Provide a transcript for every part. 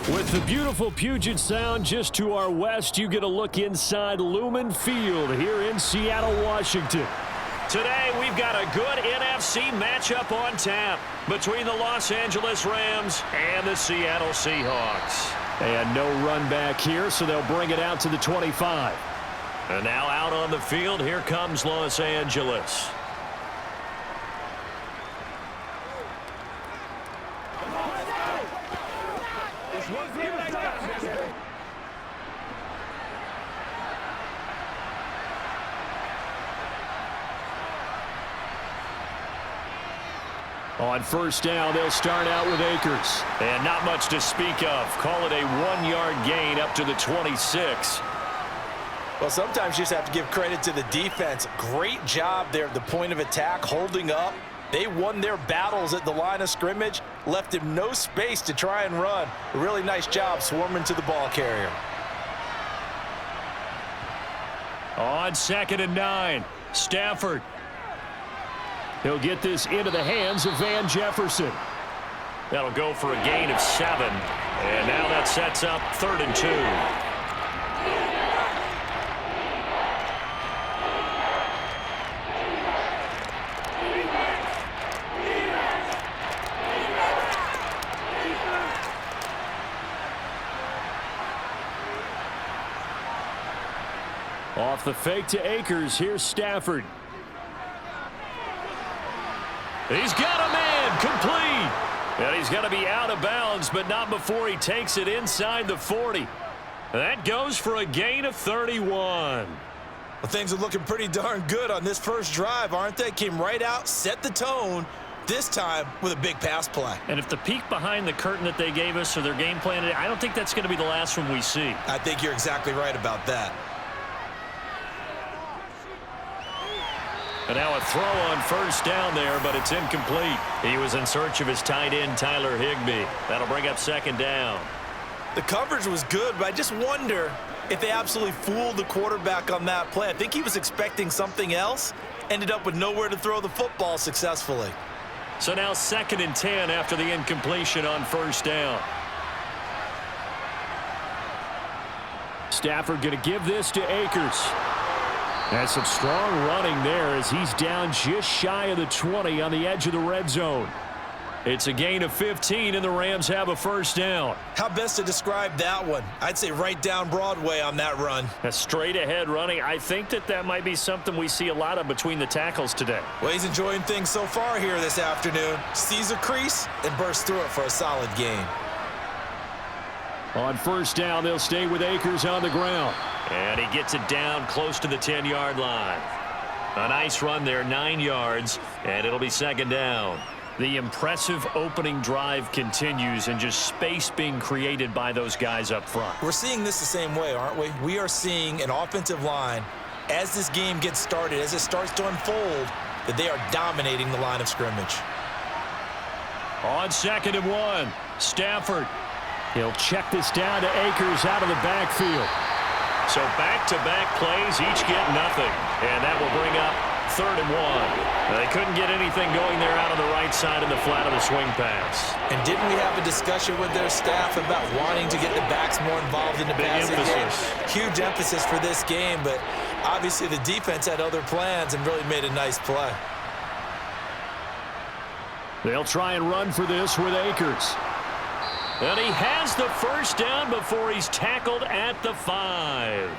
With the beautiful Puget Sound just to our west, you get a look inside Lumen Field here in Seattle, Washington. Today, we've got a good NFC matchup on tap between the Los Angeles Rams and the Seattle Seahawks. And no run back here, so they'll bring it out to the 25. And now out on the field, here comes Los Angeles. On first down, they'll start out with Akers. And not much to speak of. Call it a 1-yard gain up to the 26. Well, sometimes you just have to give credit to the defense. Great job there at the point of attack, holding up. They won their battles at the line of scrimmage, left him no space to try and run. A really nice job swarming to the ball carrier. On 2nd and 9, Stafford. He'll get this into the hands of Van Jefferson. That'll go for a gain of 7. And now that sets up 3rd and 2. Off the fake to Akers, here's Stafford. He's got a man, complete. And he's going to be out of bounds, but not before he takes it inside the 40. That goes for a gain of 31. Well, things are looking pretty darn good on this first drive, aren't they? Came right out, set the tone, this time with a big pass play. And if the peek behind the curtain that they gave us or their game plan, I don't think that's going to be the last one we see. I think you're exactly right about that. And now a throw on first down there, but it's incomplete. He was in search of his tight end, Tyler Higbee. That'll bring up 2nd down. The coverage was good, but I just wonder if they absolutely fooled the quarterback on that play. I think he was expecting something else, ended up with nowhere to throw the football successfully. So now 2nd and 10 after the incompletion on first down. Stafford going to give this to Akers. And some strong running there as he's down just shy of the 20 on the edge of the red zone. It's a gain of 15, and the Rams have a first down. How best to describe that one? I'd say right down Broadway on that run. A straight-ahead running. I think that might be something we see a lot of between the tackles today. Well, he's enjoying things so far here this afternoon. Sees a crease and bursts through it for a solid gain. On first down, they'll stay with Akers on the ground. And he gets it down close to the 10-yard line. A nice run there, 9 yards, and it'll be 2nd down. The impressive opening drive continues and just space being created by those guys up front. We're seeing this the same way, aren't we? We are seeing an offensive line, as this game gets started, as it starts to unfold, that they are dominating the line of scrimmage. On 2nd and 1, Stafford. He'll check this down to Akers out of the backfield. So back-to-back plays, each get nothing. And that will bring up 3rd and 1. They couldn't get anything going there out on the right side in the flat of the swing pass. And didn't we have a discussion with their staff about wanting to get the backs more involved in the passing game? Huge emphasis for this game, but obviously the defense had other plans and really made a nice play. They'll try and run for this with Akers. And he has the first down before he's tackled at the 5.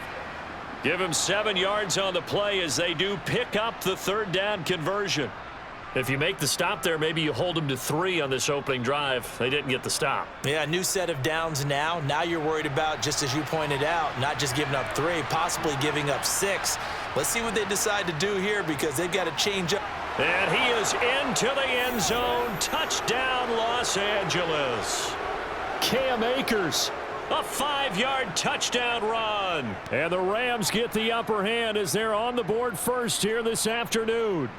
Give him 7 yards on the play as they do pick up the 3rd down conversion. If you make the stop there, maybe you hold them to 3 on this opening drive. They didn't get the stop. Yeah, new set of downs now. Now you're worried about, just as you pointed out, not just giving up 3, possibly giving up 6. Let's see what they decide to do here because they've got to change up. And he is into the end zone. Touchdown, Los Angeles. Cam Akers. A 5-yard touchdown run. And the Rams get the upper hand as they're on the board first here this afternoon.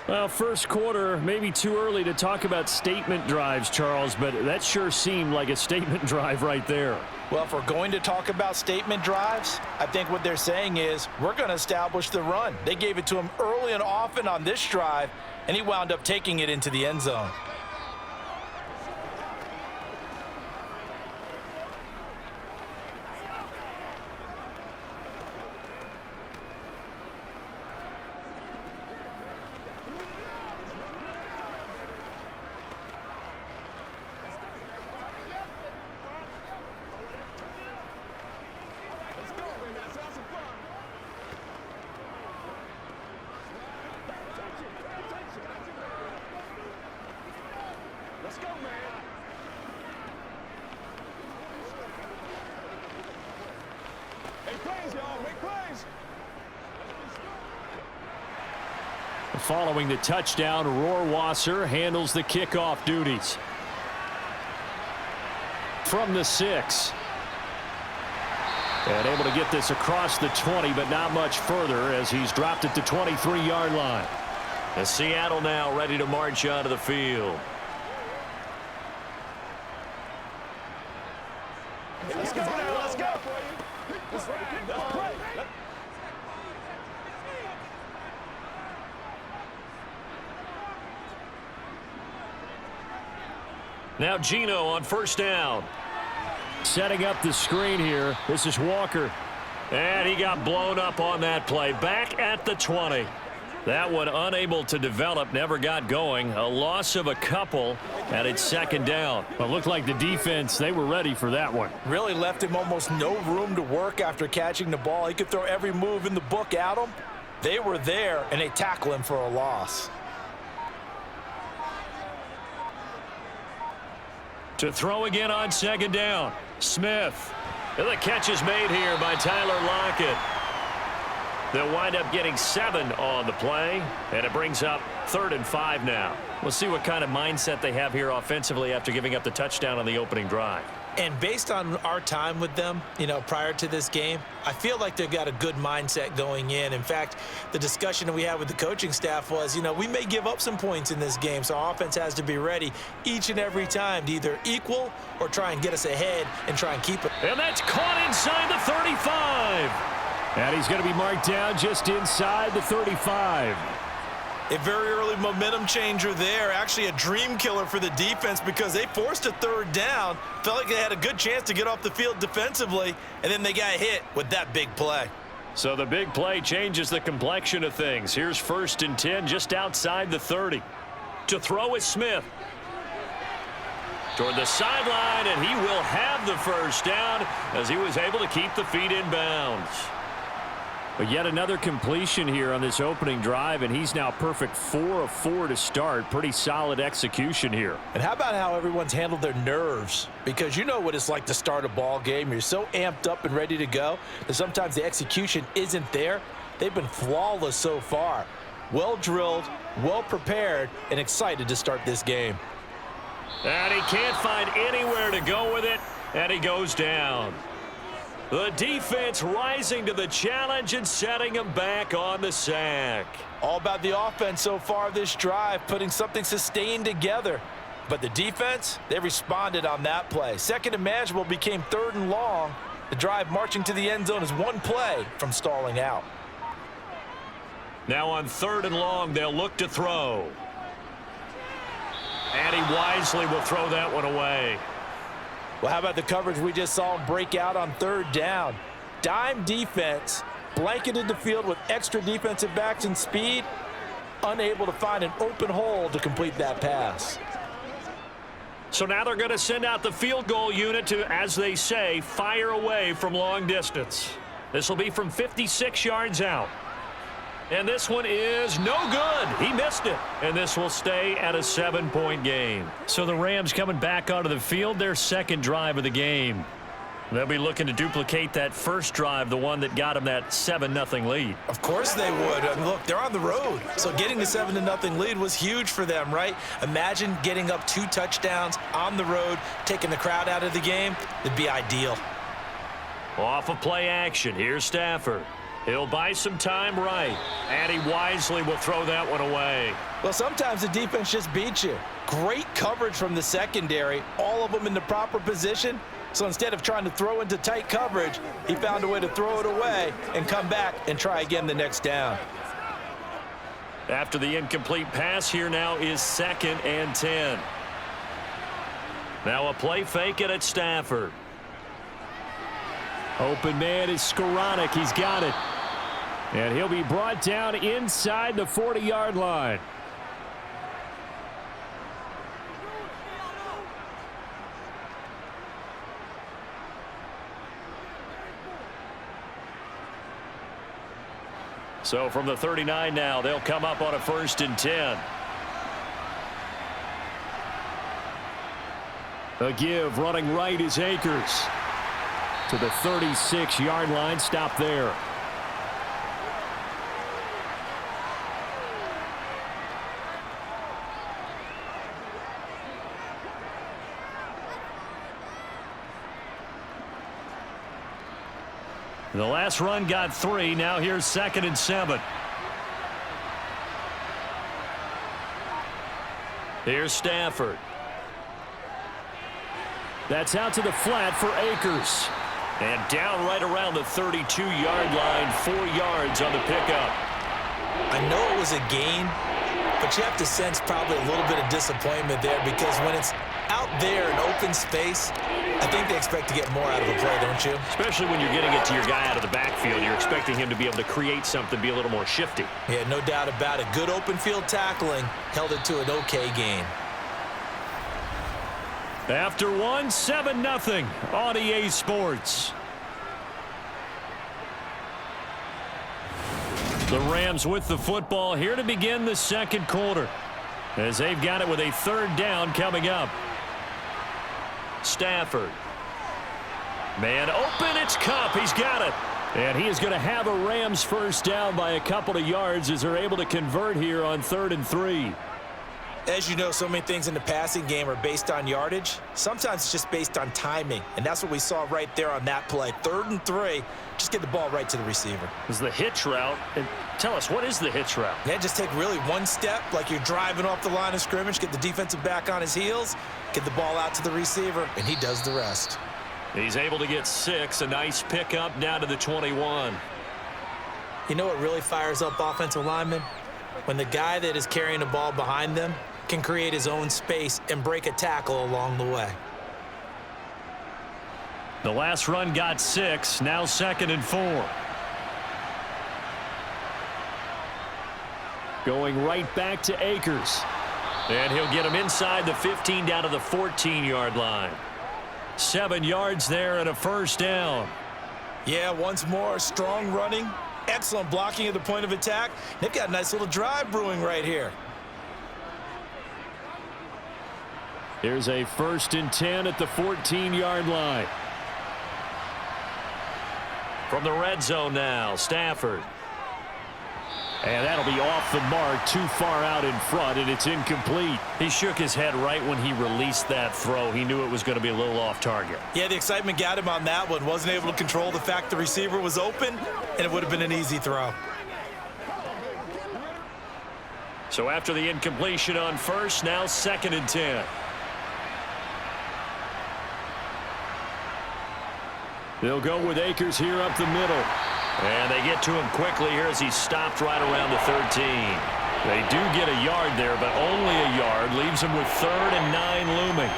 Well, first quarter, maybe too early to talk about statement drives, Charles, but that sure seemed like a statement drive right there. Well, if we're going to talk about statement drives, I think what they're saying is we're going to establish the run. They gave it to him early and often on this drive, and he wound up taking it into the end zone. Following the touchdown, Rohrwasser handles the kickoff duties. From the 6. And able to get this across the 20, but not much further as he's dropped it to 23-yard line. And Seattle now ready to march onto the field. Let's go. Let's go. Now Geno on first down. Setting up the screen here. This is Walker. And he got blown up on that play. Back at the 20. That one unable to develop, never got going. A loss of a couple, and it's second down. Well, it looked like the defense, they were ready for that one. Really left him almost no room to work after catching the ball. He could throw every move in the book at him. They were there, and they tackle him for a loss. To throw again on second down. Smith. And the catch is made here by Tyler Lockett. They'll wind up getting 7 on the play, and it brings up 3rd and 5 now. We'll see what kind of mindset they have here offensively after giving up the touchdown on the opening drive. And based on our time with them, prior to this game, I feel like they've got a good mindset going in. In fact, the discussion that we had with the coaching staff was, we may give up some points in this game, so our offense has to be ready each and every time to either equal or try and get us ahead and try and keep it. And that's caught inside the 35. And he's going to be marked down just inside the 35. A very early momentum changer there. Actually a dream killer for the defense because they forced a 3rd down. Felt like they had a good chance to get off the field defensively, and then they got hit with that big play. So the big play changes the complexion of things. Here's 1st and 10 just outside the 30. To throw is Smith. Toward the sideline, and he will have the first down as he was able to keep the feet in bounds. But yet another completion here on this opening drive, and he's now perfect 4 of 4 to start. Pretty solid execution here. And how about how everyone's handled their nerves? Because you know what it's like to start a ball game. You're so amped up and ready to go that sometimes the execution isn't there. They've been flawless so far. Well drilled, well prepared, and excited to start this game. And he can't find anywhere to go with it, and he goes down. The defense rising to the challenge and setting him back on the sack. All about the offense so far this drive, putting something sustained together. But the defense, they responded on that play. 2nd and manageable became 3rd and long. The drive marching to the end zone is one play from stalling out. Now on 3rd and long, they'll look to throw. And he wisely will throw that one away. Well, how about the coverage we just saw him break out on 3rd down? Dime defense, blanketed the field with extra defensive backs and speed, unable to find an open hole to complete that pass. So now they're going to send out the field goal unit to, as they say, fire away from long distance. This will be from 56 yards out. And this one is no good. He missed it. And this will stay at a 7-point game. So the Rams coming back onto the field, their 2nd drive of the game. They'll be looking to duplicate that first drive, the one that got them that 7-0 lead. Of course they would. I mean, look, they're on the road. So getting the 7-0 lead was huge for them, right? Imagine getting up 2 touchdowns on the road, taking the crowd out of the game. It'd be ideal. Off of play action. Here's Stafford. He'll buy some time right, and he wisely will throw that one away. Well, sometimes the defense just beats you. Great coverage from the secondary, all of them in the proper position. So instead of trying to throw into tight coverage, he found a way to throw it away and come back and try again the next down. After the incomplete pass, here now is 2nd and 10. Now a play fake it at Stafford. Open man is Skoranek. He's got it. And he'll be brought down inside the 40-yard line. So from the 39 now, they'll come up on a 1st and 10. A give running right is Akers. To the 36-yard line. Stop there. The last run got 3. Now here's 2nd and 7. Here's Stafford. That's out to the flat for Akers. And down right around the 32-yard line, 4 yards on the pickup. I know it was a gain, but you have to sense probably a little bit of disappointment there because when it's out there in open space, I think they expect to get more out of the play, don't you? Especially when you're getting it to your guy out of the backfield. You're expecting him to be able to create something, be a little more shifty. Yeah, no doubt about it. Good open field tackling held it to an okay gain. After 1, 7-0 on EA Sports. The Rams with the football here to begin the second quarter, as they've got it with a 3rd down coming up. Stafford. Man open, it's Cup. He's got it. And he is going to have a Rams 1st down by a couple of yards as they're able to convert here on 3rd and 3. As you know, so many things in the passing game are based on yardage. Sometimes it's just based on timing, and that's what we saw right there on that play. 3rd and 3, just get the ball right to the receiver. Is the hitch route. And tell us, what is the hitch route? Yeah, just take really one step like you're driving off the line of scrimmage, get the defensive back on his heels, get the ball out to the receiver, and he does the rest. He's able to get 6, a nice pickup down to the 21. You know what really fires up offensive linemen? When the guy that is carrying the ball behind them can create his own space and break a tackle along the way. The last run got 6, now 2nd and 4. Going right back to Akers. And he'll get him inside the 15 down to the 14-yard line. 7 yards there and a 1st down. Yeah, once more, strong running, excellent blocking at the point of attack. They've got a nice little drive brewing right here. Here's a 1st and 10 at the 14-yard line. From the red zone now, Stafford. And that'll be off the mark, too far out in front, and it's incomplete. He shook his head right when he released that throw. He knew it was going to be a little off target. Yeah, the excitement got him on that one. Wasn't able to control the fact the receiver was open, and it would have been an easy throw. So after the incompletion on 1st, now 2nd and 10. They'll go with Akers here up the middle. And they get to him quickly here as he's stopped right around the 13. They do get a yard there, but only a yard. Leaves them with 3rd and 9 looming.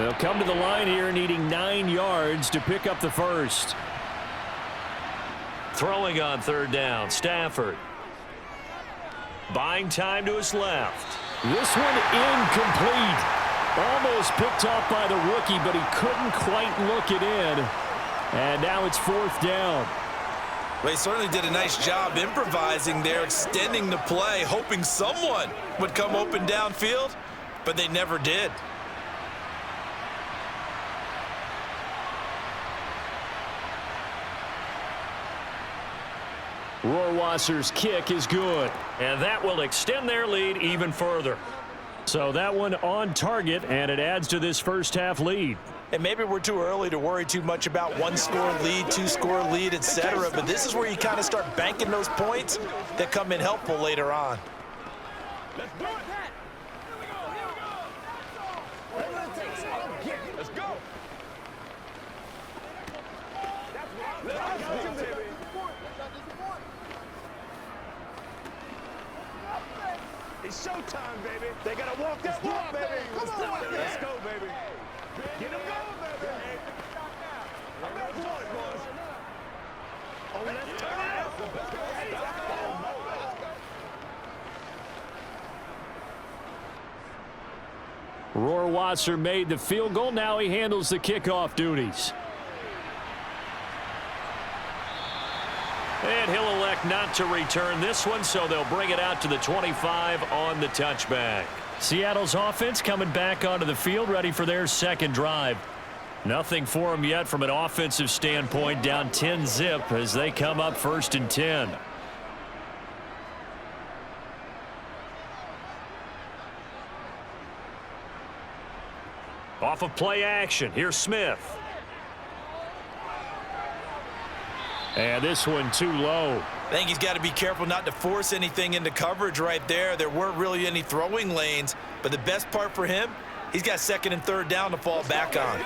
They'll come to the line here needing 9 yards to pick up the 1st. Throwing on 3rd down, Stafford. Buying time to his left. This one incomplete. Almost picked off by the rookie, but he couldn't quite look it in. And now it's 4th down. Well, he certainly did a nice job improvising there, extending the play, hoping someone would come open downfield, but they never did. Rohrwasser's kick is good. And that will extend their lead even further. So that one on target, and it adds to this 1st half lead. And maybe we're too early to worry too much about 1-score lead, 2-score lead, etc. But this is where you kind of start banking those points that come in helpful later on. Let's do it. Let's go. It's showtime, baby. They gotta walk that walk, baby. Let's do it. Let's go, baby. Get them going, baby. I'm not doing it, boys. Oh, let's turn it up. Rohrwasser made the field goal. Now he handles the kickoff duties. And he'll elect not to return this one, so they'll bring it out to the 25 on the touchback. Seattle's offense coming back onto the field, ready for their 2nd drive. Nothing for them yet from an offensive standpoint, down 10-zip as they come up 1st and 10. Off of play action, here's Smith. And this one too low. I think he's got to be careful not to force anything into coverage right there. There weren't really any throwing lanes, but the best part for him, he's got second and third down to fall back on.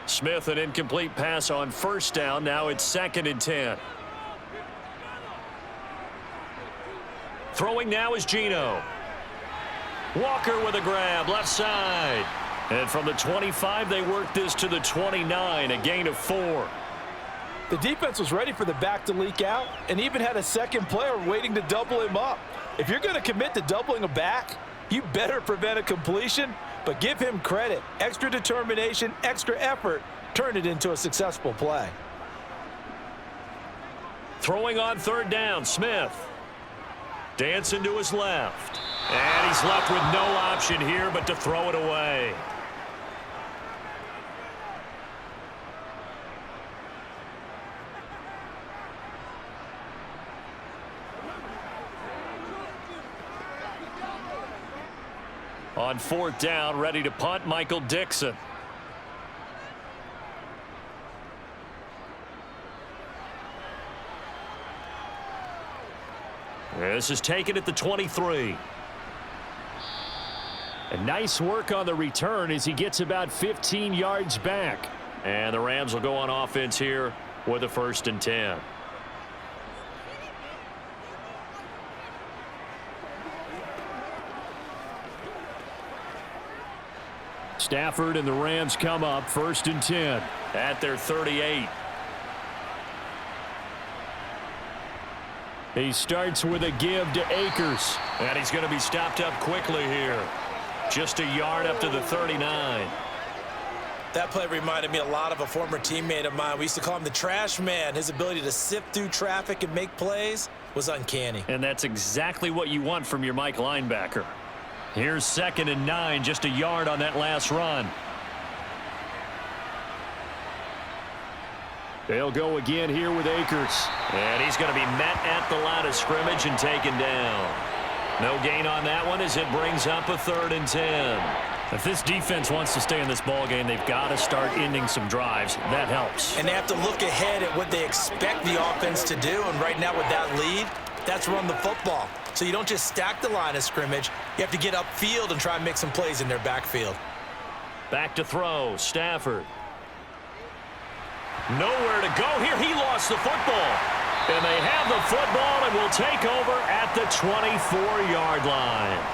Smith, an incomplete pass on first down. Now it's 2nd and 10. Throwing now is Geno. Walker with a grab, left side. And from the 25, they work this to the 29, a gain of 4. The defense was ready for the back to leak out and even had a second player waiting to double him up. If you're going to commit to doubling a back, you better prevent a completion, but give him credit. Extra determination, extra effort, turn it into a successful play. Throwing on third down, Smith. Dancing to his left. And he's left with no option here but to throw it away. On fourth down, ready to punt, Michael Dixon. This is taken at the 23. And nice work on the return as he gets about 15 yards back. And the Rams will go on offense here with a 1st and 10. Stafford and the Rams come up 1st and 10. At their 38. He starts with a give to Akers. And he's going to be stopped up quickly here. Just a yard up to the 39. That play reminded me a lot of a former teammate of mine. We used to call him the trash man. His ability to sift through traffic and make plays was uncanny. And that's exactly what you want from your Mike linebacker. Here's 2nd and 9, just a yard on that last run. They'll go again here with Akers. And he's going to be met at the line of scrimmage and taken down. No gain on that one as it brings up a 3rd and 10. If this defense wants to stay in this ball game, they've got to start ending some drives. That helps. And they have to look ahead at what they expect the offense to do. And right now with that lead, that's run the football. So you don't just stack the line of scrimmage. You have to get upfield and try and make some plays in their backfield. Back to throw, Stafford. Nowhere to go here. He lost the football. And they have the football and will take over at the 24-yard line.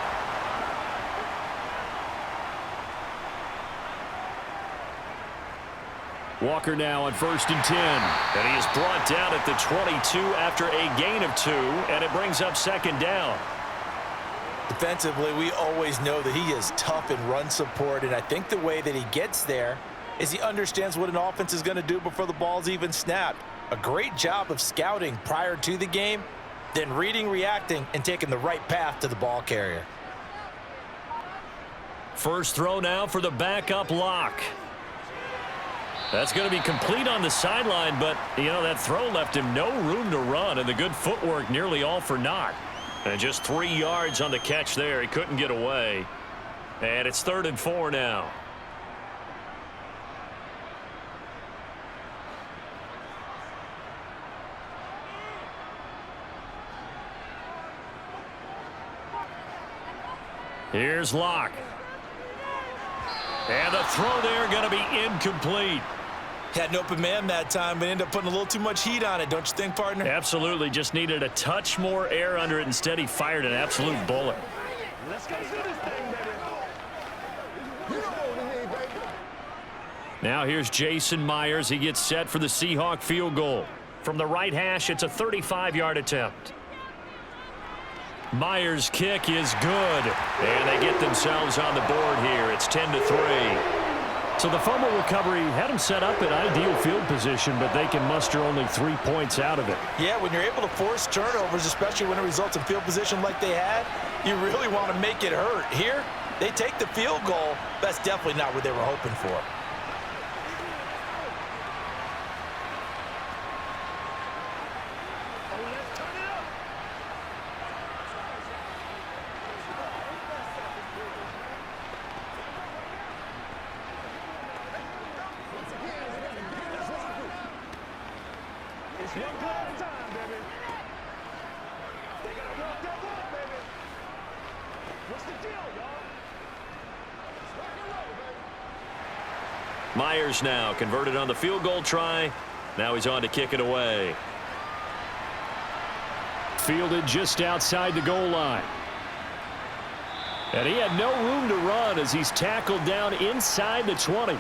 Walker now on 1st and 10. And he is brought down at the 22 after a gain of 2, and it brings up 2nd down. Defensively, we always know that he is tough in run support, and I think the way that he gets there is he understands what an offense is going to do before the ball's even snapped. A great job of scouting prior to the game, then reading, reacting, and taking the right path to the ball carrier. First throw now for the backup lock. That's going to be complete on the sideline, but, you know, that throw left him no room to run, and the good footwork nearly all for naught. And just 3 yards on the catch there. He couldn't get away. And it's 3rd and 4 now. Here's Locke. And the throw there going to be incomplete. Had an open man that time, but ended up putting a little too much heat on it, don't you think, partner? Absolutely. Just needed a touch more air under it. Instead, he fired an absolute bullet. Let's go do this thing, baby. Now here's Jason Myers. He gets set for the Seahawk field goal. From the right hash, it's a 35-yard attempt. Myers' kick is good. And they get themselves on the board here. It's 10-3. So the fumble recovery had them set up at ideal field position, but they can muster only 3 points out of it. Yeah, when you're able to force turnovers, especially when it results in field position like they had, you really want to make it hurt. Here, they take the field goal. That's definitely not what they were hoping for. One play at a time, baby. They got to walk that walk, baby. What's the deal, y'all? Rock and roll, baby. Myers now converted on the field goal try. Now he's on to kick it away. Fielded just outside the goal line. And he had no room to run as he's tackled down inside the 20.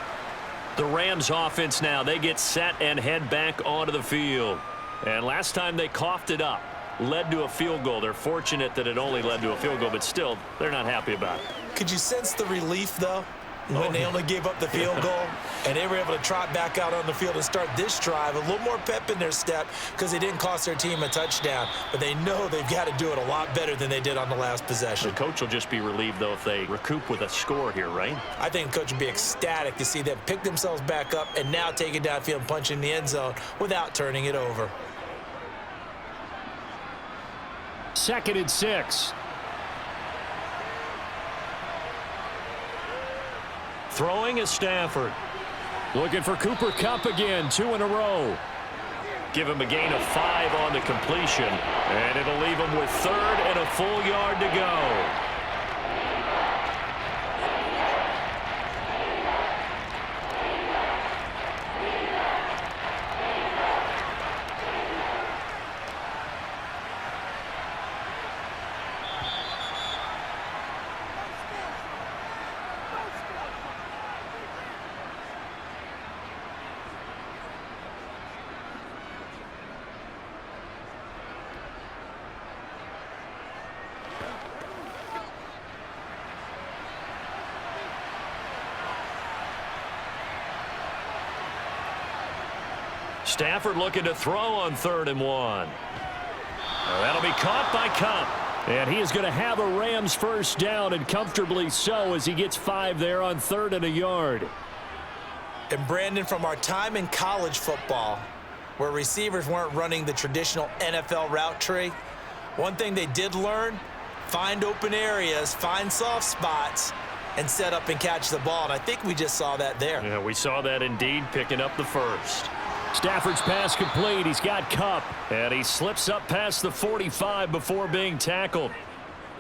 The Rams offense now, they get set and head back onto the field. And last time they coughed it up, led to a field goal. They're fortunate that it only led to a field goal, but still, they're not happy about it. Could you sense the relief, though, when they only gave up the field goal and they were able to trot back out on the field and start this drive? A little more pep in their step because they didn't cost their team a touchdown, but they know they've got to do it a lot better than they did on the last possession. The coach will just be relieved, though, if they recoup with a score here, right? I think the coach would be ecstatic to see them pick themselves back up and now take it downfield and punch in the end zone without turning it over. 2nd and 6. Throwing is Stafford. Looking for Cooper Kupp again, 2 in a row. Give him a gain of 5 on the completion, and it'll leave him with 3rd and a full yard to go. Stafford looking to throw on 3rd and 1. Well, that'll be caught by Kupp. And he is going to have a Rams first down, and comfortably so, as he gets 5 there on 3rd and a yard. And Brandon, from our time in college football, where receivers weren't running the traditional NFL route tree, one thing they did learn, find open areas, find soft spots, and set up and catch the ball. And I think we just saw that there. Yeah, we saw that indeed, picking up the first. Stafford's pass complete. He's got Kupp, and he slips up past the 45 before being tackled.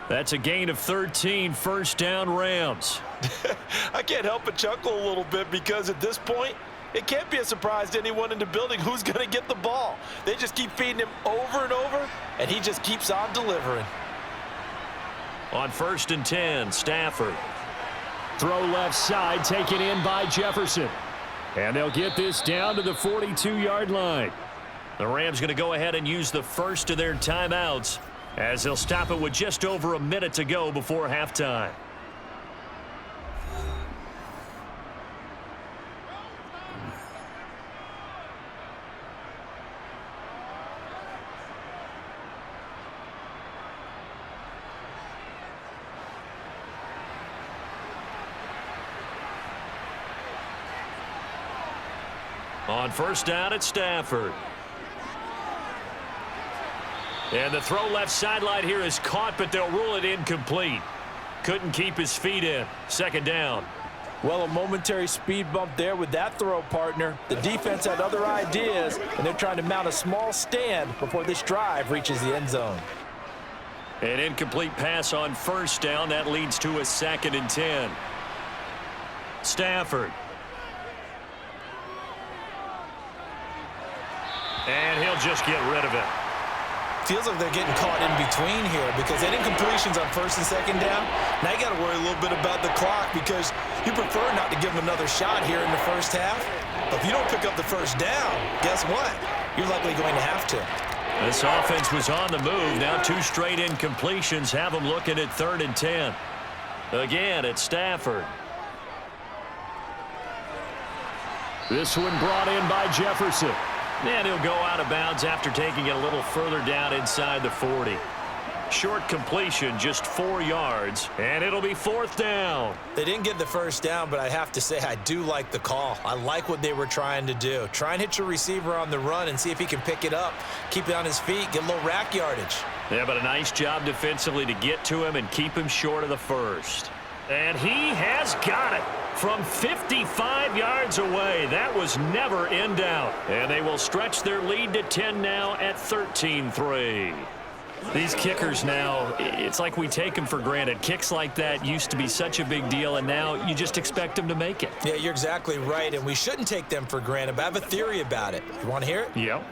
That's a gain of 13, first down Rams. I can't help but chuckle a little bit because at this point, it can't be a surprise to anyone in the building who's going to get the ball. They just keep feeding him over and over, and he just keeps on delivering. On 1st and 10, Stafford. Throw left side, taken in by Jefferson. And they'll get this down to the 42-yard line. The Rams going to go ahead and use the first of their timeouts as they'll stop it with just over a minute to go before halftime. On 1st down, it's Stafford. And the throw left sideline here is caught, but they'll rule it incomplete. Couldn't keep his feet in. 2nd down. Well, a momentary speed bump there with that throw, partner. The defense had other ideas, and they're trying to mount a small stand before this drive reaches the end zone. An incomplete pass on 1st down. That leads to a 2nd and 10. Stafford. And he'll just get rid of it. Feels like they're getting caught in between here because they didn't completions on 1st and 2nd down. Now you got to worry a little bit about the clock because you prefer not to give them another shot here in the first half. But if you don't pick up the first down, guess what? You're likely going to have to. This offense was on the move. Now 2 straight incompletions have them looking at 3rd and 10. Again, it's Stafford. This one brought in by Jefferson. And he'll go out of bounds after taking it a little further down inside the 40. Short completion, just 4 yards, and it'll be 4th down. They didn't get the first down, but I have to say I do like the call. I like what they were trying to do. Try and hit your receiver on the run and see if he can pick it up, keep it on his feet, get a little rack yardage. Yeah, but a nice job defensively to get to him and keep him short of the first. And he has got it. from 55 yards away. That was never in doubt. And they will stretch their lead to 10 now at 13-3. These kickers now, it's like we take them for granted. Kicks like that used to be such a big deal, and now you just expect them to make it. Yeah, you're exactly right, and we shouldn't take them for granted, but I have a theory about it. You want to hear it? Yep.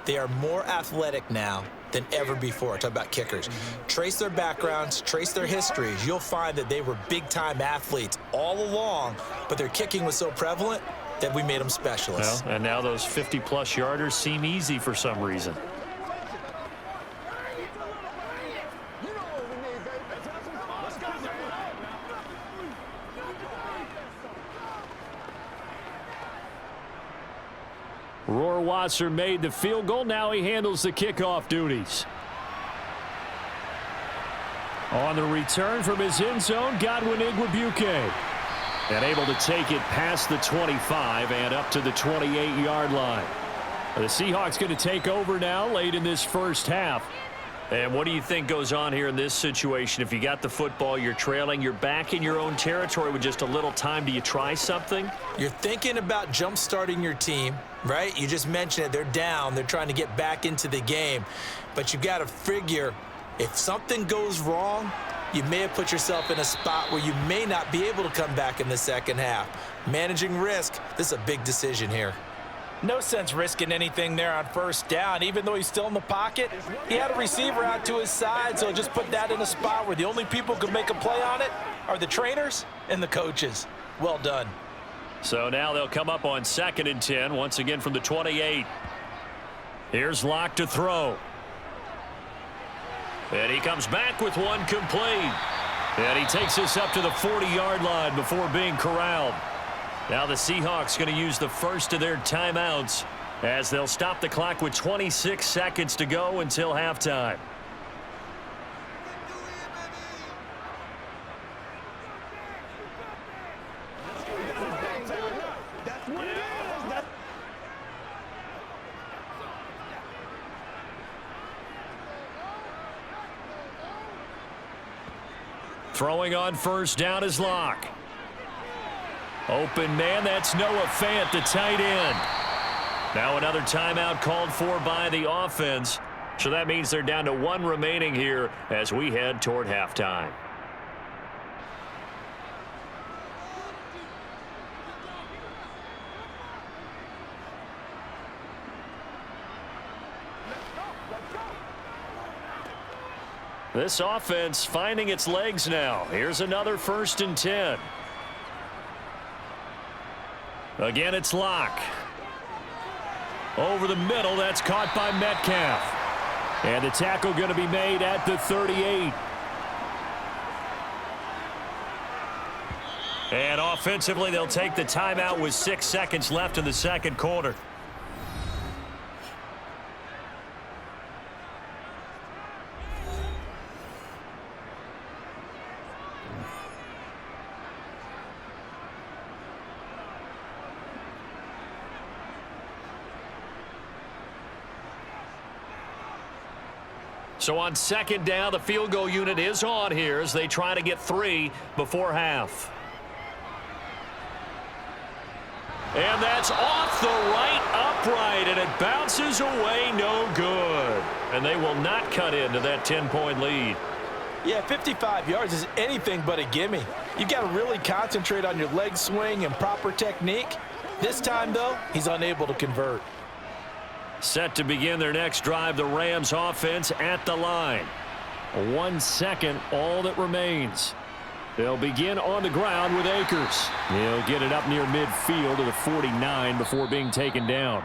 They are more athletic now than ever before. Talk about kickers. Trace their backgrounds, trace their histories. You'll find that they were big-time athletes all along, but their kicking was so prevalent that we made them specialists. Well, and now those 50-plus yarders seem easy for some reason. Wasser made the field goal. Now he handles the kickoff duties. On the return from his end zone, Godwin Igwebuike. And able to take it past the 25 and up to the 28-yard line. The Seahawks going to take over now late in this first half. And what do you think goes on here in this situation? If you got the football, you're trailing, you're back in your own territory with just a little time. Do you try something? You're thinking about jump-starting your team, right? You just mentioned it. They're down. They're trying to get back into the game. But you got to figure if something goes wrong, you may have put yourself in a spot where you may not be able to come back in the second half. Managing risk, this is a big decision here. No sense risking anything there on first down. Even though he's still in the pocket, he had a receiver out to his side, so just put that in a spot where the only people who can make a play on it are the trainers and the coaches. Well done. So now they'll come up on 2nd and 10, once again from the 28. Here's Locke to throw. And he comes back with one complete. And he takes us up to the 40-yard line before being corralled. Now the Seahawks going to use the first of their timeouts as they'll stop the clock with 26 seconds to go until halftime. Throwing on first down is Locke. Open man, that's Noah Fant, the tight end. Now another timeout called for by the offense. So that means they're down to one remaining here as we head toward halftime. This offense finding its legs now. Here's another 1st and 10. Again, it's Locke. Over the middle, that's caught by Metcalf. And the tackle going to be made at the 38. And offensively, they'll take the timeout with 6 seconds left in the second quarter. So on 2nd down, the field goal unit is on here as they try to get 3 before half. And that's off the right upright, and it bounces away no good. And they will not cut into that 10-point lead. Yeah, 55 yards is anything but a gimme. You've got to really concentrate on your leg swing and proper technique. This time, though, he's unable to convert. Set to begin their next drive, the Rams offense at the line. 1 second, all that remains. They'll begin on the ground with Akers. He'll get it up near midfield to the 49 before being taken down.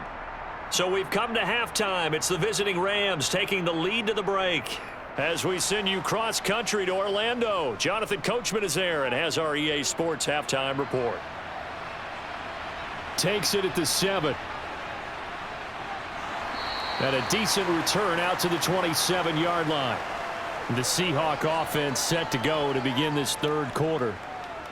So we've come to halftime. It's the visiting Rams taking the lead to the break. As we send you cross-country to Orlando, Jonathan Coachman is there and has our EA Sports halftime report. Takes it at the 7. And a decent return out to the 27-yard line. The Seahawk offense set to go to begin this third quarter.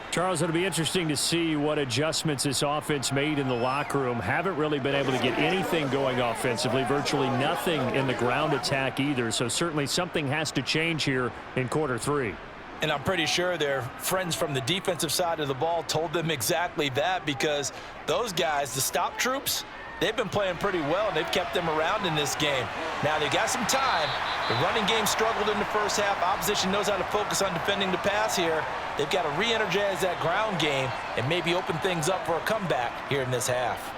Charles, it'll be interesting to see what adjustments this offense made in the locker room. Haven't really been able to get anything going offensively, virtually nothing in the ground attack either. So certainly something has to change here in quarter 3. And I'm pretty sure their friends from the defensive side of the ball told them exactly that, because those guys, the stop troops, they've been playing pretty well, and they've kept them around in this game. Now, they got some time. The running game struggled in the first half. Opposition knows how to focus on defending the pass here. They've got to re-energize that ground game and maybe open things up for a comeback here in this half.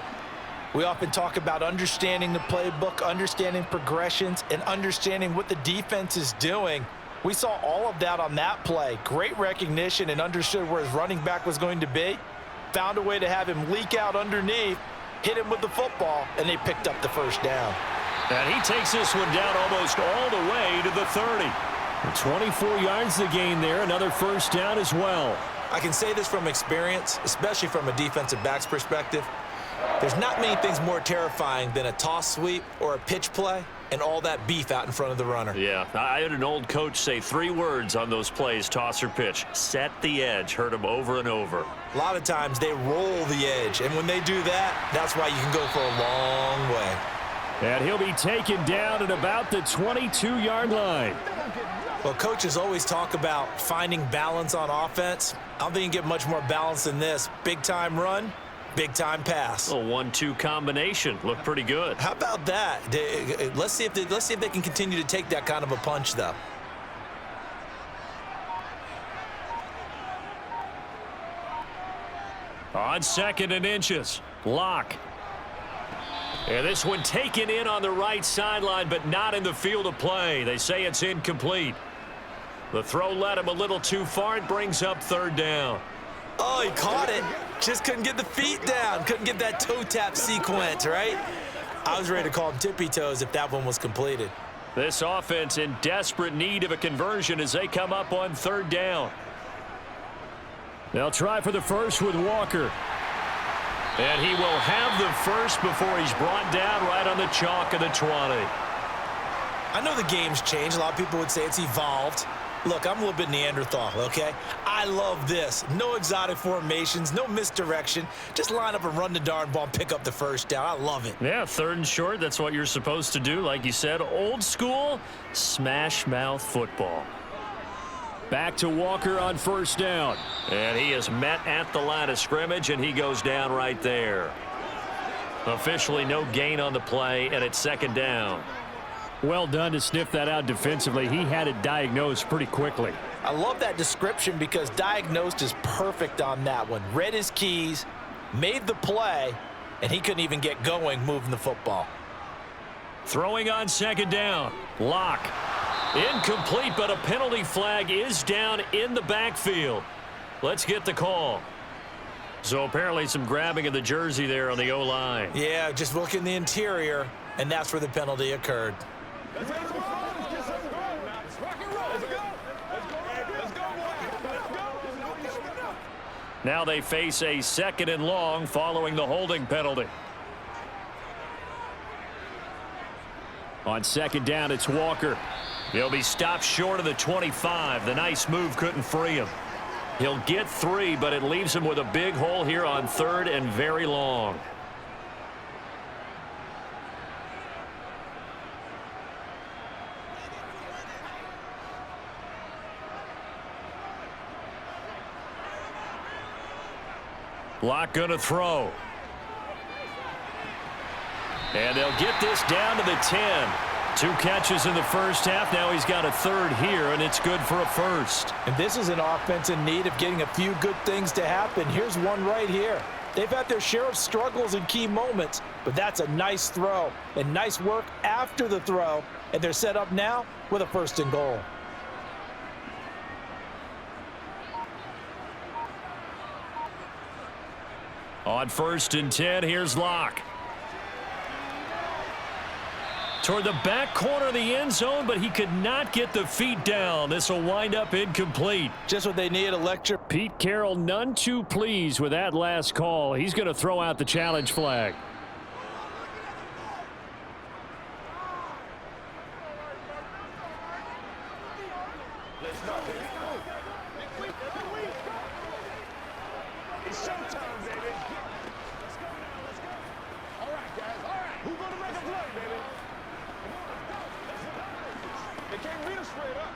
We often talk about understanding the playbook, understanding progressions, and understanding what the defense is doing. We saw all of that on that play. Great recognition and understood where his running back was going to be. Found a way to have him leak out underneath, hit him with the football, and they picked up the first down. And he takes this one down almost all the way to the 30. 24 yards to gain there, another first down as well. I can say this from experience, especially from a defensive back's perspective. There's not many things more terrifying than a toss sweep or a pitch play and all that beef out in front of the runner. Yeah, I had an old coach say 3 words on those plays, toss or pitch. Set the edge. Heard him over and over. A lot of times they roll the edge, and when they do that, that's why you can go for a long way. And he'll be taken down at about the 22-yard line. Well, coaches always talk about finding balance on offense. I don't think you can get much more balance than this. Big-time run, big-time pass. A 1-2 combination. Looked pretty good. How about that? Let's see if they can continue to take that kind of a punch, though. On 2nd and inches, Locke. And this one taken in on the right sideline, but not in the field of play. They say it's incomplete. The throw led him a little too far. It brings up 3rd down. Oh, he caught it. Just couldn't get the feet down. Couldn't get that toe tap sequence, right? I was ready to call him tippy toes if that one was completed. This offense in desperate need of a conversion as they come up on 3rd down. They'll try for the first with Walker. And he will have the first before he's brought down right on the chalk of the 20. I know the game's changed. A lot of people would say it's evolved. Look, I'm a little bit Neanderthal, okay? I love this. No exotic formations, no misdirection. Just line up and run the darn ball and pick up the first down. I love it. Yeah, 3rd and short, that's what you're supposed to do. Like you said, old school, smash mouth football. Back to Walker on 1st down. And he is met at the line of scrimmage, and he goes down right there. Officially no gain on the play, and it's 2nd down. Well done to sniff that out defensively. He had it diagnosed pretty quickly. I love that description because diagnosed is perfect on that one. Read his keys, made the play, and he couldn't even get going moving the football. Throwing on 2nd down. Locke. Incomplete, but a penalty flag is down in the backfield. Let's get the call. So apparently some grabbing of the jersey there on the O-line. Yeah, just look in the interior, and that's where the penalty occurred. Now they face a 2nd and long following the holding penalty. On 2nd down, it's Walker. He'll be stopped short of the 25. The nice move couldn't free him. He'll get 3, but it leaves him with a big hole here on 3rd and very long. Locke gonna throw. And they'll get this down to the 10. 2 catches in the first half. Now he's got a 3rd here, and it's good for a first. And this is an offense in need of getting a few good things to happen. Here's one right here. They've had their share of struggles in key moments, but that's a nice throw and nice work after the throw, and they're set up now with a 1st and goal. On 1st and 10, here's Locke. Toward the back corner of the end zone, but he could not get the feet down. This will wind up incomplete. Just what they need, a lecture. Pete Carroll none too pleased with that last call. He's going to throw out the challenge flag. It's showtime, baby. Let's go now, let's go. All right, guys, all right. Who's gonna make a play, baby? Come on, let's go. They can't read us straight up.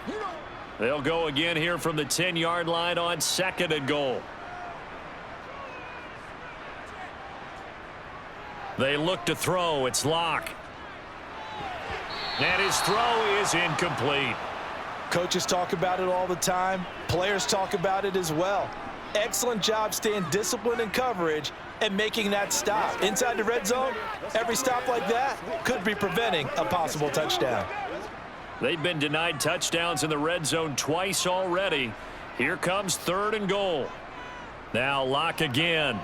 You know. They'll go again here from the 10-yard line on 2nd and goal. They look to throw. It's Locke. And his throw is incomplete. Coaches talk about it all the time. Players talk about it as well. Excellent job staying disciplined in coverage and making that stop. Inside the red zone, every stop like that could be preventing a possible touchdown. They've been denied touchdowns in the red zone twice already. Here comes 3rd and goal. Now Locke again.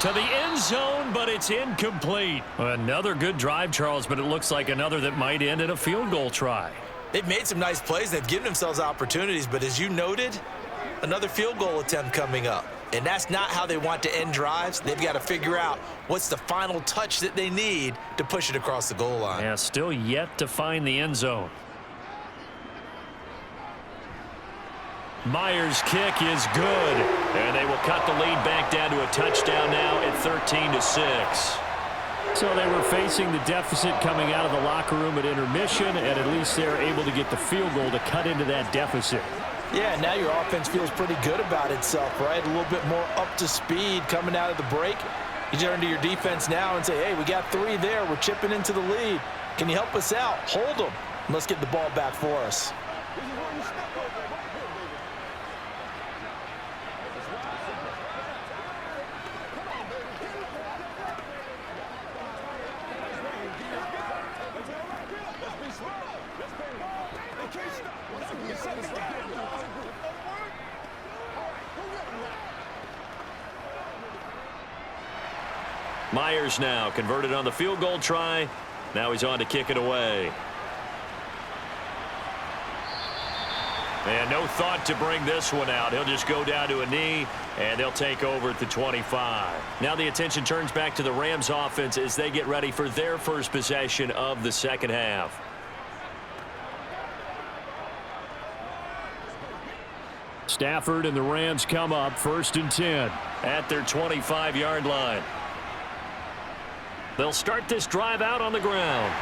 To the end zone, but it's incomplete. Another good drive, Charles, but it looks like another that might end in a field goal try. They've made some nice plays. They've given themselves opportunities, but as you noted, another field goal attempt coming up. And that's not how they want to end drives. They've got to figure out what's the final touch that they need to push it across the goal line. Yeah, still yet to find the end zone. Myers' kick is good, and they will cut the lead back down to a touchdown now at 13-6. So they were facing the deficit coming out of the locker room at intermission, and at least they're able to get the field goal to cut into that deficit. Yeah, now your offense feels pretty good about itself, right? A little bit more up to speed coming out of the break. You turn to your defense now and say, hey, we got 3 there. We're chipping into the lead. Can you help us out? Hold them. Let's get the ball back for us. Myers now converted on the field goal try. Now he's on to kick it away. And no thought to bring this one out. He'll just go down to a knee, and they'll take over at the 25. Now the attention turns back to the Rams offense as they get ready for their first possession of the second half. Stafford and the Rams come up 1st and 10. At their 25-yard line. They'll start this drive out on the ground.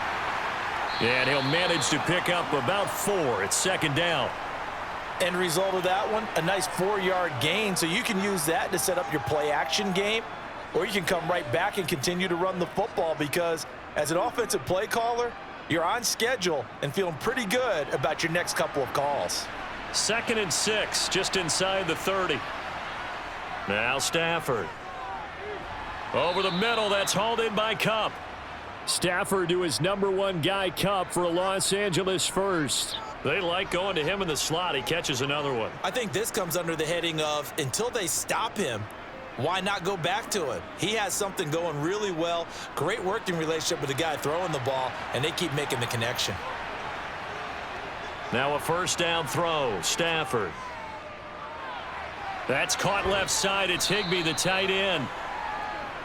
And he'll manage to pick up about 4. It's 2nd down. End result of that one, a nice 4-yard gain. So you can use that to set up your play-action game, or you can come right back and continue to run the football because as an offensive play caller, you're on schedule and feeling pretty good about your next couple of calls. 2nd and 6, just inside the 30. Now Stafford. Over the middle, that's hauled in by Kupp. Stafford to his #1 guy, Kupp, for a Los Angeles first. They like going to him in the slot. He catches another one. I think this comes under the heading of until they stop him, why not go back to him? He has something going really well. Great working relationship with the guy throwing the ball, and they keep making the connection. Now a 1st down throw. Stafford. That's caught left side. It's Higbee, the tight end.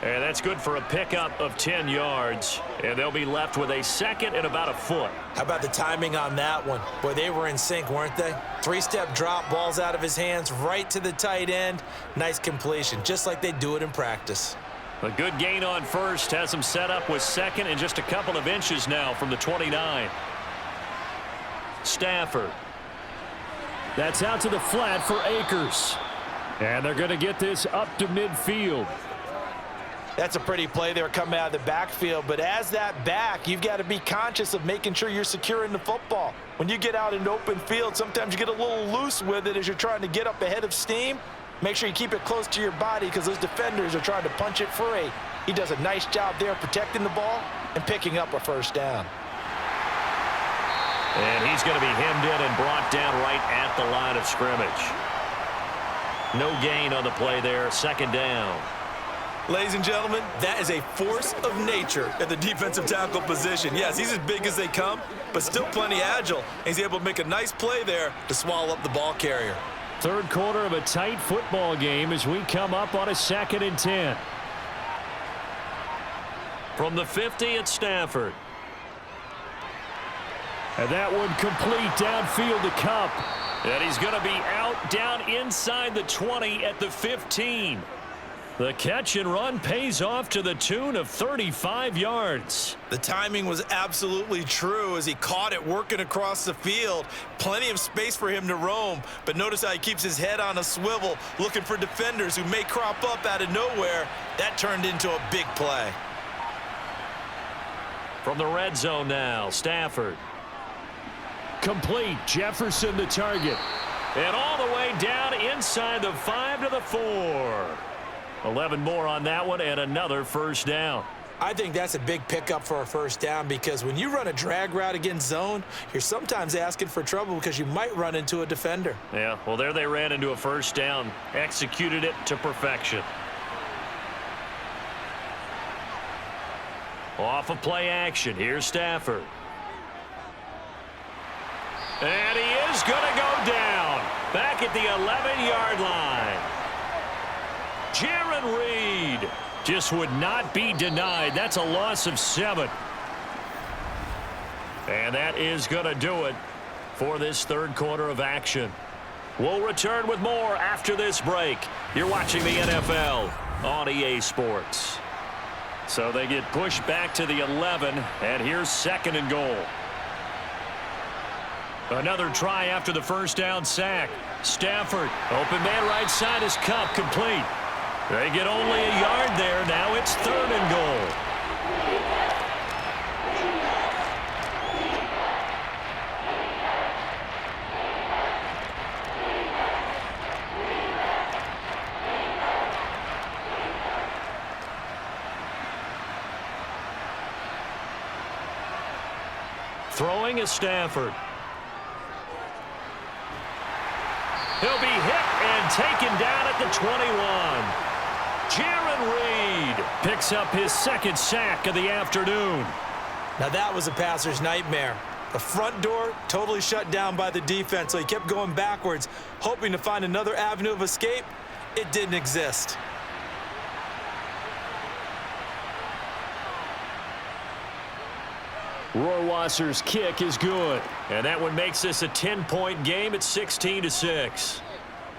And that's good for a pickup of 10 yards. And they'll be left with a 2nd and about a foot. How about the timing on that one? Boy, they were in sync, weren't they? 3-step drop, balls out of his hands, right to the tight end. Nice completion, just like they do it in practice. A good gain on 1st. Has him set up with 2nd and just a couple of inches now from the 29. Stafford. That's out to the flat for Akers. And they're going to get this up to midfield. That's a pretty play there coming out of the backfield, but as that back, you've got to be conscious of making sure you're securing the football. When you get out in open field, sometimes you get a little loose with it as you're trying to get up ahead of steam. Make sure you keep it close to your body because those defenders are trying to punch it free. He does a nice job there protecting the ball and picking up a 1st down. And he's going to be hemmed in and brought down right at the line of scrimmage. No gain on the play there, 2nd down. Ladies and gentlemen, that is a force of nature at the defensive tackle position. Yes, he's as big as they come, but still plenty agile. He's able to make a nice play there to swallow up the ball carrier. 3rd quarter of a tight football game as we come up on a 2nd and 10. From the 50, it's Stafford. And that one complete downfield to Kupp. And he's going to be out down inside the 20 at the 15. The catch and run pays off to the tune of 35 yards. The timing was absolutely true as he caught it working across the field. Plenty of space for him to roam, but notice how he keeps his head on a swivel, looking for defenders who may crop up out of nowhere. That turned into a big play. From the red zone now, Stafford. Complete. Jefferson the target. And all the way down inside the 5 to the 4. 11 more on that one and another first down. I think that's a big pickup for a first down because when you run a drag route against zone, you're sometimes asking for trouble because you might run into a defender. Yeah, well, there they ran into a first down, executed it to perfection. Off of play action, here's Stafford. And he is going to go down back at the 11-yard line. Jaron Reed just would not be denied. That's a loss of 7. And that is going to do it for this third quarter of action. We'll return with more after this break. You're watching the NFL on EA Sports. So they get pushed back to the 11, and here's 2nd and goal. Another try after the first down sack. Stafford, open man right side is Cup, complete. They get only a yard there. Now it's 3rd and goal. Throwing is Stafford. He'll be hit and taken down at the 21. Jaron Reed picks up his 2nd sack of the afternoon. Now that was a passer's nightmare. The front door totally shut down by the defense, so he kept going backwards, hoping to find another avenue of escape. It didn't exist. Rohrwasser's kick is good. And that one makes this a 10-point game at 16-6.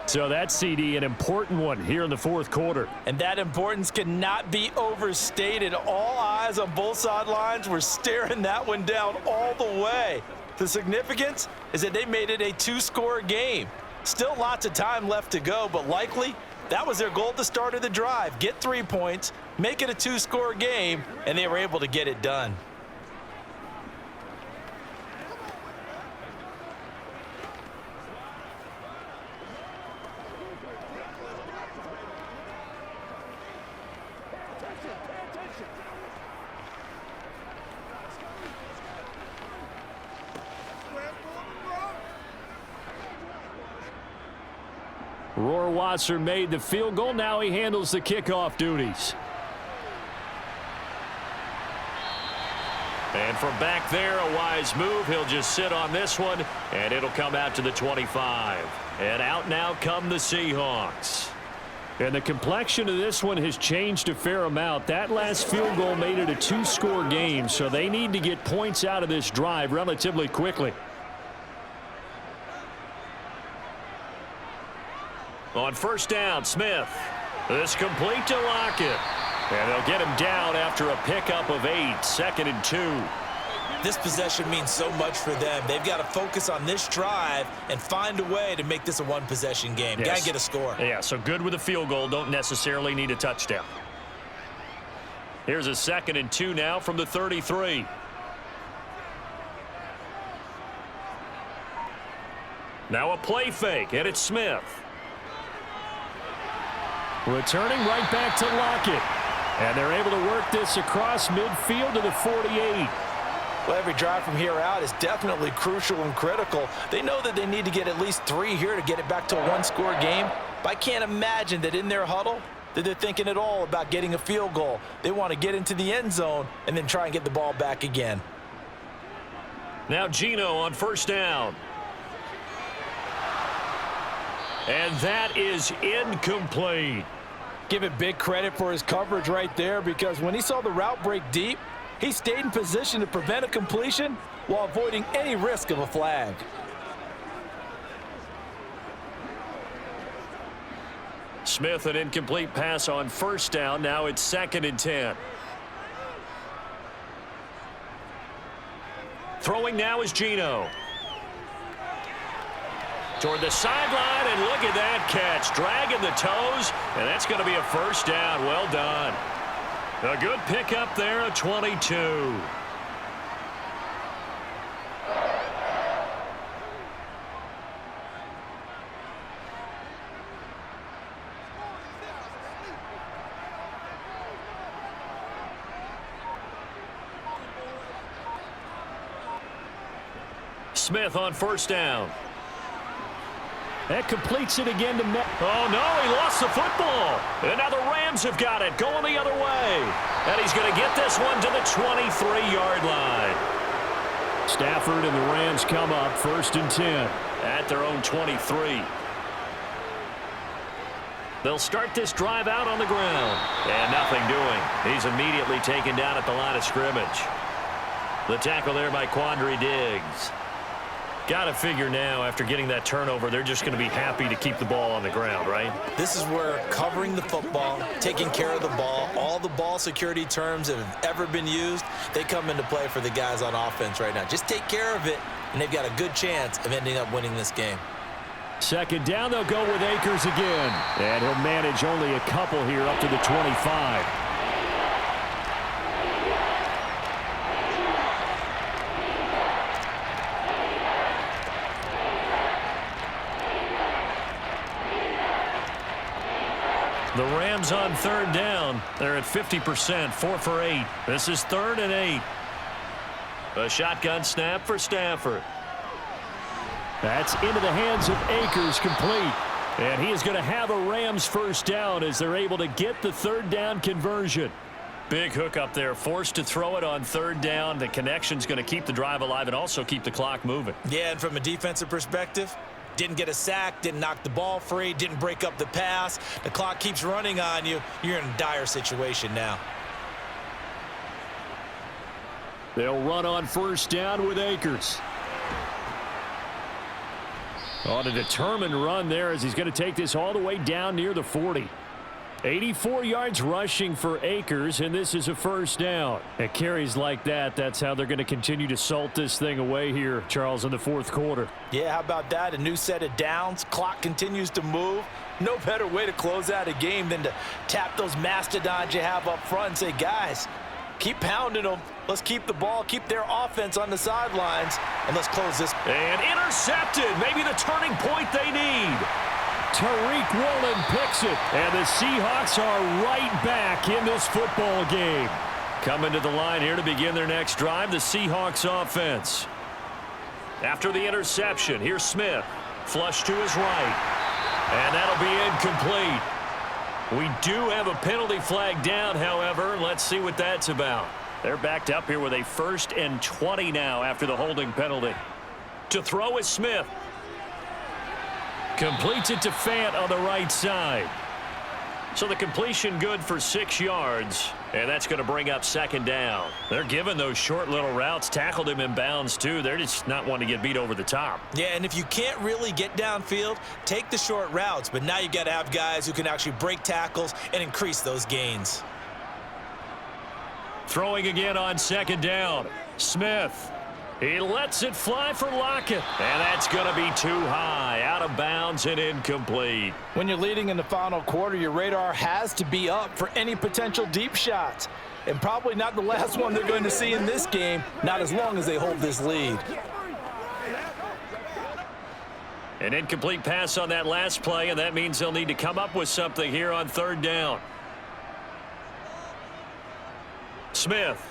So that CD, an important one here in the fourth quarter. And that importance cannot be overstated. All eyes on both sidelines were staring that one down all the way. The significance is that they made it a 2-score game. Still lots of time left to go, but likely that was their goal at the start of the drive. Get 3 points, make it a 2-score game, and they were able to get it done. Rohrwasser made the field goal. Now he handles the kickoff duties. And from back there, a wise move. He'll just sit on this one, and it'll come out to the 25. And out now come the Seahawks. And the complexion of this one has changed a fair amount. That last field goal made it a 2-score game, so they need to get points out of this drive relatively quickly. On first down, Smith. This complete to Lockett. And they'll get him down after a pickup of 8, 2nd and 2. This possession means so much for them. They've got to focus on this drive and find a way to make this a one-possession game. Yes. Got to get a score. Yeah, so good with a field goal. Don't necessarily need a touchdown. Here's a 2nd and 2 now from the 33. Now a play fake, and it's Smith. Returning right back to Lockett. And they're able to work this across midfield to the 48. Well, every drive from here out is definitely crucial and critical. They know that they need to get at least 3 here to get it back to a 1-score game. But I can't imagine that in their huddle that they're thinking at all about getting a field goal. They want to get into the end zone and then try and get the ball back again. Now Geno on first down. And that is incomplete. Give it big credit for his coverage right there, because when he saw the route break deep, he stayed in position to prevent a completion while avoiding any risk of a flag. Smith, an incomplete pass on first down. Now it's 2nd and 10. Throwing now is Geno. Toward the sideline, and look at that catch. Dragging the toes, and that's going to be a first down. Well done. A good pickup there, a 22. Smith on first down. That completes it again to Met. Oh, no, he lost the football. And now the Rams have got it, going the other way. And he's going to get this one to the 23-yard line. Stafford and the Rams come up 1st and 10. At their own 23. They'll start this drive out on the ground. And nothing doing. He's immediately taken down at the line of scrimmage. The tackle there by Quandre Diggs. Got to figure now, after getting that turnover, they're just going to be happy to keep the ball on the ground, right? This is where covering the football, taking care of the ball, all the ball security terms that have ever been used, they come into play for the guys on offense right now. Just take care of it, and they've got a good chance of ending up winning this game. 2nd down, they'll go with Akers again. And he'll manage only a couple here up to the 25. The Rams on 3rd down. They're at 50%, 4 for 8. This is 3rd and 8. A shotgun snap for Stafford. That's into the hands of Akers, complete. And he is going to have a Rams first down as they're able to get the 3rd down conversion. Big hook up there, forced to throw it on 3rd down. The connection's going to keep the drive alive and also keep the clock moving. Yeah, and from a defensive perspective, didn't get a sack, didn't knock the ball free, didn't break up the pass. The clock keeps running on you. You're in a dire situation now. They'll run on first down with Akers. On a determined run there as he's going to take this all the way down near the 40. 84 yards rushing for Akers, and this is a first down. At carries like that, that's how they're going to continue to salt this thing away here, Charles, in the 4th quarter. Yeah, how about that? A new set of downs. Clock continues to move. No better way to close out a game than to tap those mastodons you have up front and say, guys, keep pounding them. Let's keep the ball, keep their offense on the sidelines, and let's close this. And intercepted. Maybe the turning point they need. Tariq Woolen picks it, and the Seahawks are right back in this football game. Coming to the line here to begin their next drive, the Seahawks offense. After the interception, here's Smith. Flush to his right. And that'll be incomplete. We do have a penalty flag down, however. Let's see what that's about. They're backed up here with a 1st and 20 now after the holding penalty. To throw is Smith. Completes it to Fant on the right side. So the completion good for 6 yards. And that's going to bring up 2nd down. They're giving those short little routes. Tackled him in bounds, too. They're just not wanting to get beat over the top. Yeah, and if you can't really get downfield, take the short routes. But now you got to have guys who can actually break tackles and increase those gains. Throwing again on 2nd down. Smith. He lets it fly for Lockett. And that's going to be too high. Out of bounds and incomplete. When you're leading in the final quarter, your radar has to be up for any potential deep shots. And probably not the last one they're going to see in this game, not as long as they hold this lead. An incomplete pass on that last play, and that means they'll need to come up with something here on 3rd down. Smith.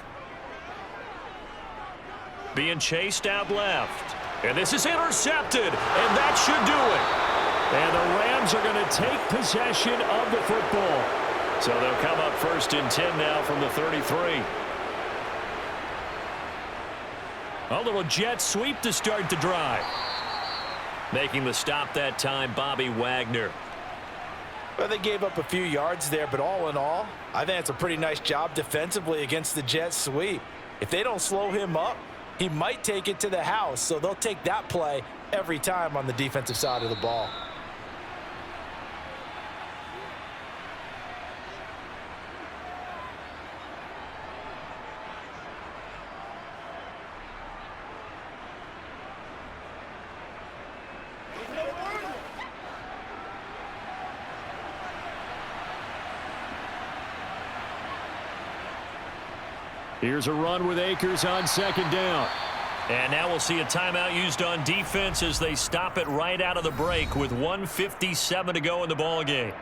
Being chased out left. And this is intercepted, and that should do it. And the Rams are going to take possession of the football. So they'll come up 1st and 10 now from the 33. A little jet sweep to start the drive. Making the stop that time, Bobby Wagner. Well, they gave up a few yards there, but all in all, I think it's a pretty nice job defensively against the jet sweep. If they don't slow him up, he might take it to the house, so they'll take that play every time on the defensive side of the ball. Here's a run with Akers on second down. And now we'll see a timeout used on defense as they stop it right out of the break with 1:57 to go in the ball game.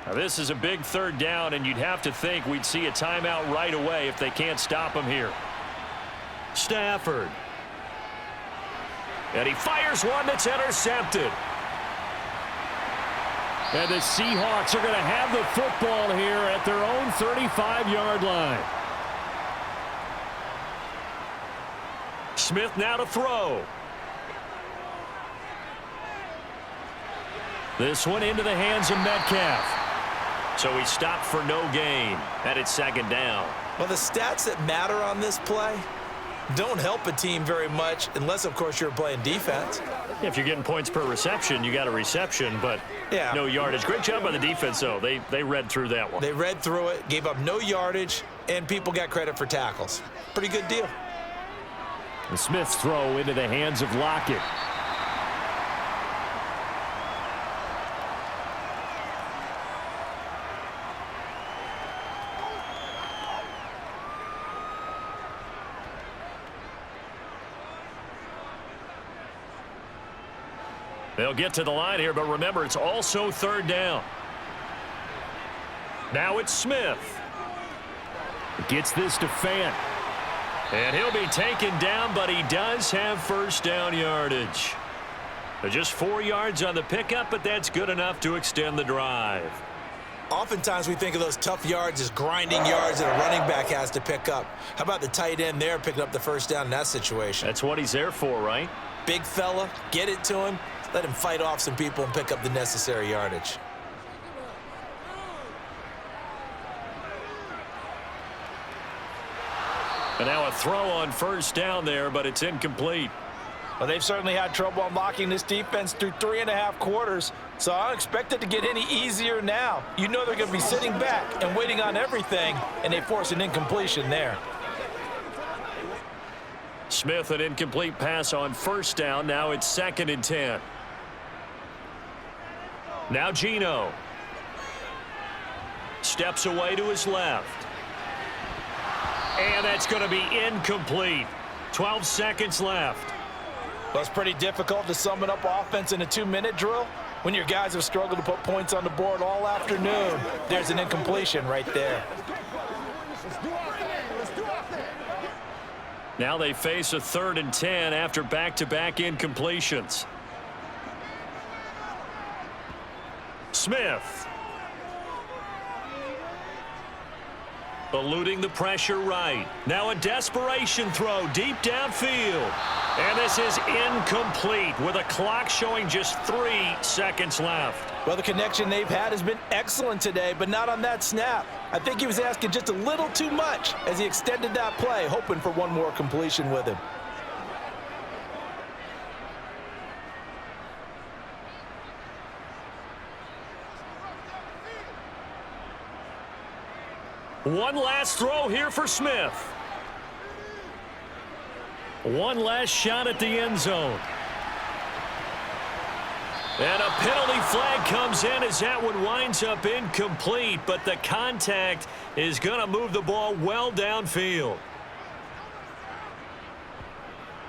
Now this is a big third down, and you'd have to think we'd see a timeout right away if they can't stop him here. Stafford. And he fires one that's intercepted. And the Seahawks are going to have the football here at their own 35-yard line. Smith now to throw. This one into the hands of Metcalf. So he stopped for no gain. And it's second down. Well, the stats that matter on this play don't help a team very much unless, of course, you're playing defense. If you're getting points per reception, you got a reception, but no yardage. Great job by the defense, though. They read through that one. They read through it, gave up no yardage, and people got credit for tackles. Pretty good deal. The Smith's throw into the hands of Lockett. They'll get to the line here, but remember, it's also third down. Now it's Smith. Gets this to Fant. And he'll be taken down, but he does have first down yardage. Just 4 yards on the pickup, but that's good enough to extend the drive. Oftentimes we think of those tough yards as grinding yards that a running back has to pick up. How about the tight end there picking up the first down in that situation? That's what he's there for, right? Big fella, get it to him. Let him fight off some people and pick up the necessary yardage. And now a throw on first down there, but it's incomplete. Well, they've certainly had trouble unlocking this defense through 3.5 quarters, so I don't expect it to get any easier now. You know they're going to be sitting back and waiting on everything, and they force an incompletion there. Smith, an incomplete pass on first down. Now it's 2nd and 10. Now Geno. Steps away to his left. And that's going to be incomplete. 12 seconds left. Well, it's pretty difficult to sum it up offense in a 2-minute drill when your guys have struggled to put points on the board all afternoon. There's an incompletion right there. Now they face a 3rd and 10 after back-to-back incompletions. Smith. Eluding the pressure right. Now a desperation throw deep downfield. And this is incomplete with a clock showing just 3 seconds left. Well, the connection they've had has been excellent today, but not on that snap. I think he was asking just a little too much as he extended that play, hoping for one more completion with him. One last throw here for Smith. One last shot at the end zone. And a penalty flag comes in as that one winds up incomplete, but the contact is going to move the ball well downfield.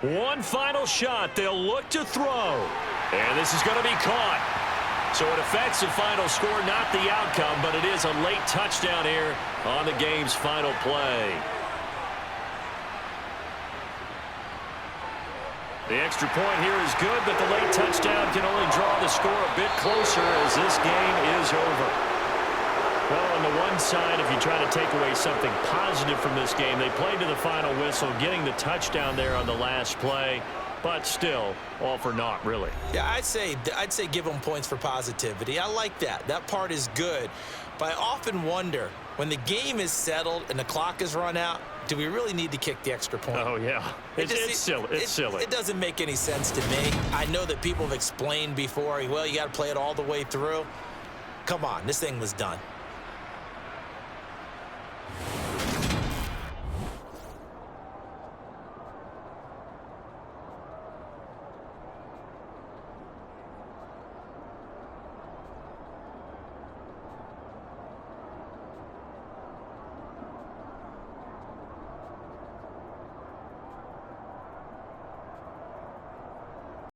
One final shot. They'll look to throw. And this is going to be caught. So it affects the final score, not the outcome, but it is a late touchdown here on the game's final play. The extra point here is good, but the late touchdown can only draw the score a bit closer as this game is over. Well, on the one side, if you try to take away something positive from this game, they played to the final whistle, getting the touchdown there on the last play. But still, all for naught, really. Yeah, I'd say give them points for positivity. I like that. That part is good. But I often wonder, when the game is settled and the clock is run out, do we really need to kick the extra point? Oh, yeah. It's silly. It's silly. It doesn't make any sense to me. I know that people have explained before, well, you got to play it all the way through. Come on, this thing was done.